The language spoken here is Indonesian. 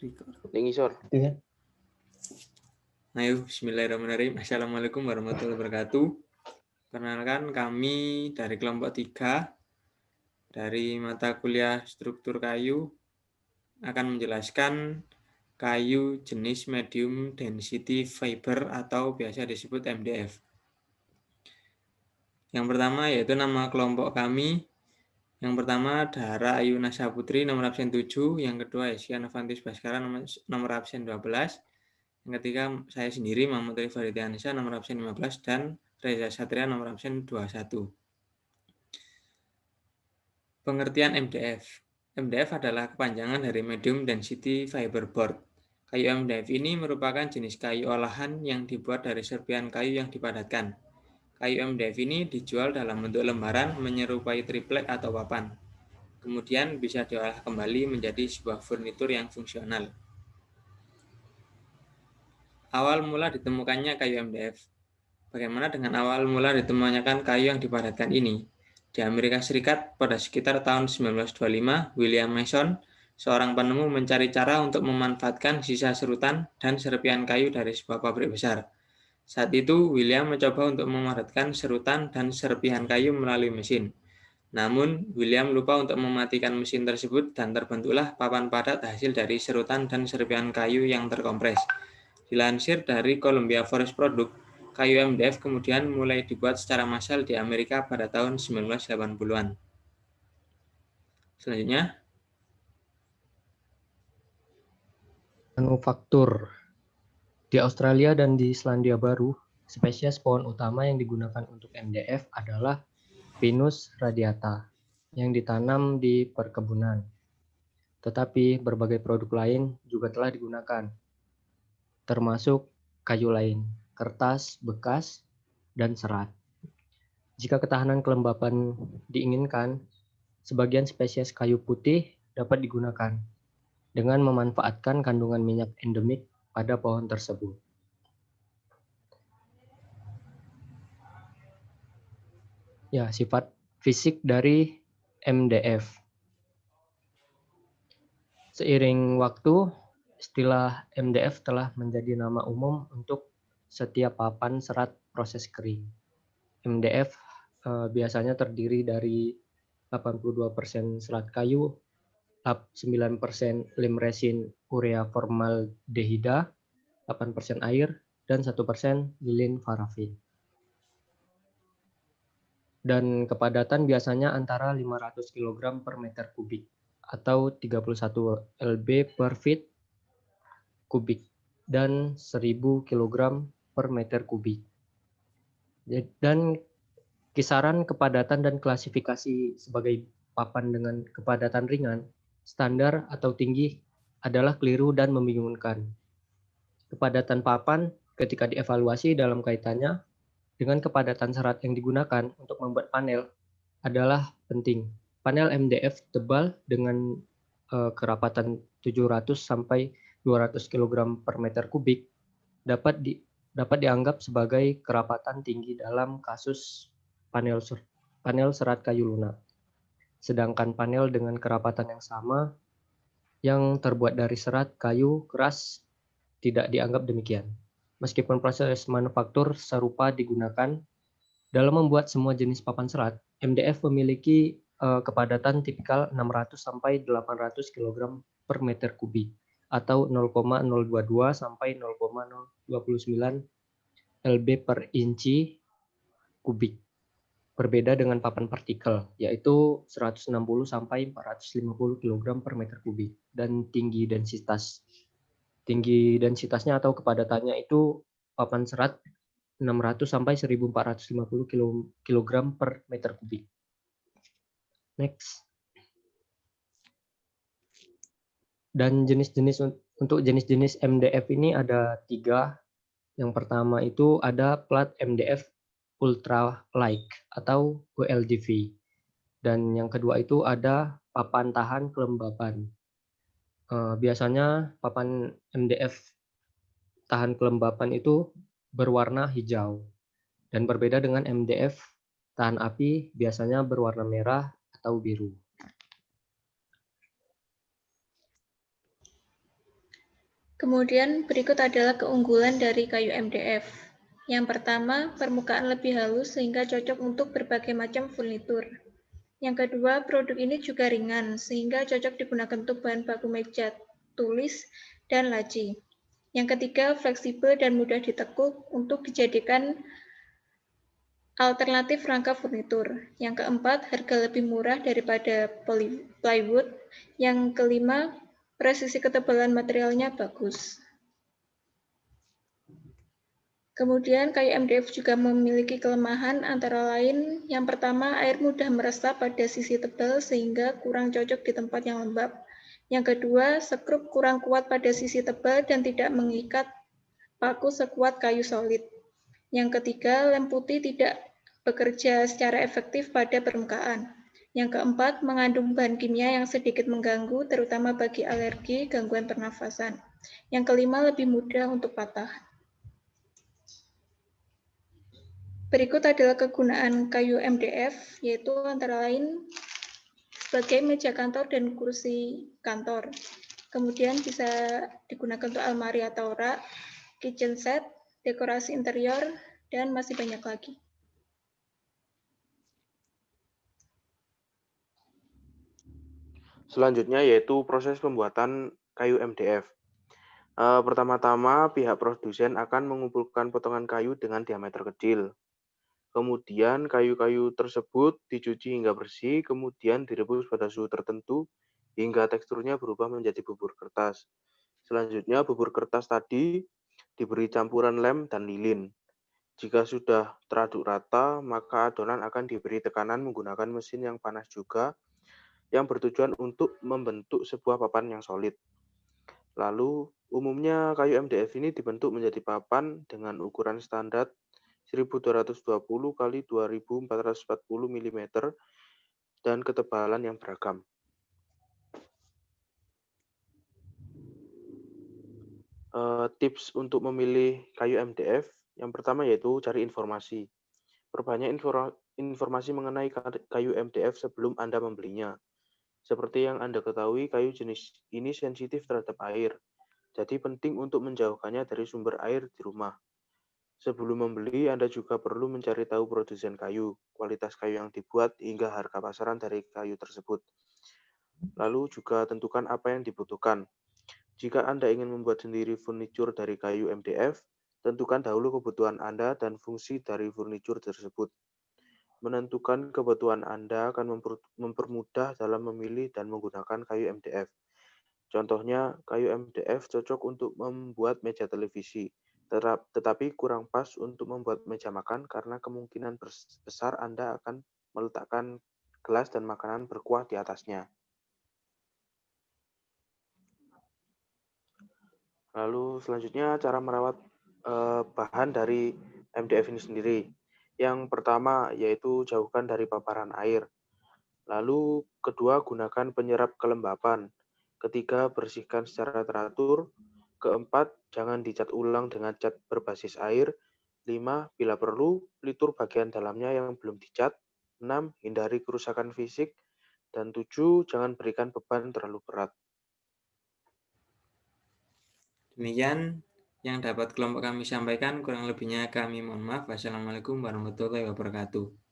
Ngisor. Iya. Ayo, bismillahirrahmanirrahim. Assalamualaikum warahmatullahi wabarakatuh. Perkenalkan, kami dari kelompok 3 dari mata kuliah struktur kayu akan menjelaskan kayu jenis medium density fiber atau biasa disebut MDF. Yang pertama yaitu nama kelompok kami. Yang pertama Dahara Ayuna Saputri nomor absen 7, yang kedua Esya Novantis Baskara nomor absen 12. Yang ketiga saya sendiri Muhammad Rifai Faritianisa nomor absen 15 dan Reza Satria nomor absen 21. Pengertian MDF. MDF adalah kepanjangan dari Medium Density Fiberboard. Kayu MDF ini merupakan jenis kayu olahan yang dibuat dari serpihan kayu yang dipadatkan. Kayu MDF ini dijual dalam bentuk lembaran menyerupai triplek atau papan. Kemudian bisa diolah kembali menjadi sebuah furnitur yang fungsional. Awal mula ditemukannya kayu MDF. Bagaimana dengan awal mula ditemukannya kayu yang dipadatkan ini? Di Amerika Serikat pada sekitar tahun 1925, William Mason, seorang penemu mencari cara untuk memanfaatkan sisa serutan dan serpihan kayu dari sebuah pabrik besar. Saat itu, William mencoba untuk memadatkan serutan dan serpihan kayu melalui mesin. Namun, William lupa untuk mematikan mesin tersebut dan terbentuklah papan padat hasil dari serutan dan serpihan kayu yang terkompres. Dilansir dari Columbia Forest Products, kayu MDF kemudian mulai dibuat secara massal di Amerika pada tahun 1980-an. Selanjutnya, Manufaktur. Di Australia dan di Selandia Baru, spesies pohon utama yang digunakan untuk MDF adalah Pinus radiata yang ditanam di perkebunan. Tetapi berbagai produk lain juga telah digunakan, termasuk kayu lain, kertas, bekas, dan serat. Jika ketahanan kelembapan diinginkan, sebagian spesies kayu putih dapat digunakan dengan memanfaatkan kandungan minyak endemik pada pohon tersebut. Ya, sifat fisik dari MDF. Seiring waktu, istilah MDF telah menjadi nama umum untuk setiap papan serat proses kering. MDF biasanya terdiri dari 82% serat kayu, 9% lem resin urea formaldehida, 8% air, dan 1% lilin parafin. Dan kepadatan biasanya antara 500 kg per meter kubik atau 31 lb per feet kubik dan 1000 kg per meter kubik. Dan kisaran kepadatan dan klasifikasi sebagai papan dengan kepadatan ringan, standar atau tinggi adalah keliru dan membingungkan. Kepadatan papan ketika dievaluasi dalam kaitannya dengan kepadatan serat yang digunakan untuk membuat panel adalah penting. Panel MDF tebal dengan kerapatan 700 sampai 200 kg per meter kubik dapat dianggap sebagai kerapatan tinggi dalam kasus panel serat kayu lunak. Sedangkan panel dengan kerapatan yang sama yang terbuat dari serat kayu keras tidak dianggap demikian. Meskipun proses manufaktur serupa digunakan dalam membuat semua jenis papan serat, MDF memiliki kepadatan tipikal 600 sampai 800 kg per meter kubik atau 0,022 sampai 0,029 lb per inci kubik. Berbeda dengan papan partikel, yaitu 160 sampai 450 kg per meter kubik, dan tinggi densitasnya atau kepadatannya itu papan serat 600 sampai 1450 kg per meter kubik. Next. Dan untuk jenis-jenis MDF ini ada 3. Yang pertama itu ada plat MDF Ultra Light atau ULGV. Dan yang kedua itu ada papan tahan kelembapan. Biasanya papan MDF tahan kelembapan itu berwarna hijau. Dan berbeda dengan MDF tahan api biasanya berwarna merah atau biru. Kemudian berikut adalah keunggulan dari kayu MDF. Yang pertama, permukaan lebih halus sehingga cocok untuk berbagai macam furnitur. Yang kedua, produk ini juga ringan sehingga cocok digunakan untuk bahan baku meja, tulis, dan laci. Yang ketiga, fleksibel dan mudah ditekuk untuk dijadikan alternatif rangka furnitur. Yang keempat, harga lebih murah daripada plywood. Yang kelima, presisi ketebalan materialnya bagus. Kemudian kayu MDF juga memiliki kelemahan antara lain yang pertama air mudah meresap pada sisi tebal sehingga kurang cocok di tempat yang lembab. Yang kedua, sekrup kurang kuat pada sisi tebal dan tidak mengikat paku sekuat kayu solid. Yang ketiga, lem putih tidak bekerja secara efektif pada permukaan. Yang keempat, mengandung bahan kimia yang sedikit mengganggu terutama bagi alergi, gangguan pernafasan. Yang kelima, lebih mudah untuk patah. Berikut adalah kegunaan kayu MDF, yaitu antara lain sebagai meja kantor dan kursi kantor. Kemudian bisa digunakan untuk almari atau rak, kitchen set, dekorasi interior, dan masih banyak lagi. Selanjutnya yaitu proses pembuatan kayu MDF. Pertama-tama pihak produsen akan mengumpulkan potongan kayu dengan diameter kecil. Kemudian kayu-kayu tersebut dicuci hingga bersih, kemudian direbus pada suhu tertentu hingga teksturnya berubah menjadi bubur kertas. Selanjutnya bubur kertas tadi diberi campuran lem dan lilin. Jika sudah teraduk rata, maka adonan akan diberi tekanan menggunakan mesin yang panas juga yang bertujuan untuk membentuk sebuah papan yang solid. Lalu, umumnya kayu MDF ini dibentuk menjadi papan dengan ukuran standar 1220 kali 2440 mm dan ketebalan yang beragam. Tips untuk memilih kayu MDF, yang pertama yaitu cari informasi. Perbanyak informasi mengenai kayu MDF sebelum Anda membelinya. Seperti yang Anda ketahui, kayu jenis ini sensitif terhadap air. Jadi penting untuk menjauhkannya dari sumber air di rumah. Sebelum membeli, Anda juga perlu mencari tahu produsen kayu, kualitas kayu yang dibuat, hingga harga pasaran dari kayu tersebut. Lalu juga tentukan apa yang dibutuhkan. Jika Anda ingin membuat sendiri furnitur dari kayu MDF, tentukan dahulu kebutuhan Anda dan fungsi dari furnitur tersebut. Menentukan kebutuhan Anda akan mempermudah dalam memilih dan menggunakan kayu MDF. Contohnya, kayu MDF cocok untuk membuat meja televisi, tetapi kurang pas untuk membuat meja makan karena kemungkinan besar Anda akan meletakkan gelas dan makanan berkuah di atasnya. Lalu selanjutnya cara merawat bahan dari MDF ini sendiri. Yang pertama yaitu jauhkan dari paparan air. Lalu kedua gunakan penyerap kelembapan. Ketiga bersihkan secara teratur. Keempat jangan dicat ulang dengan cat berbasis air. 5 bila perlu litur bagian dalamnya yang belum dicat. 6 hindari kerusakan fisik. Dan 7 jangan berikan beban terlalu berat. Demikian yang dapat kelompok kami sampaikan, kurang lebihnya kami mohon maaf. Wassalamualaikum warahmatullahi wabarakatuh.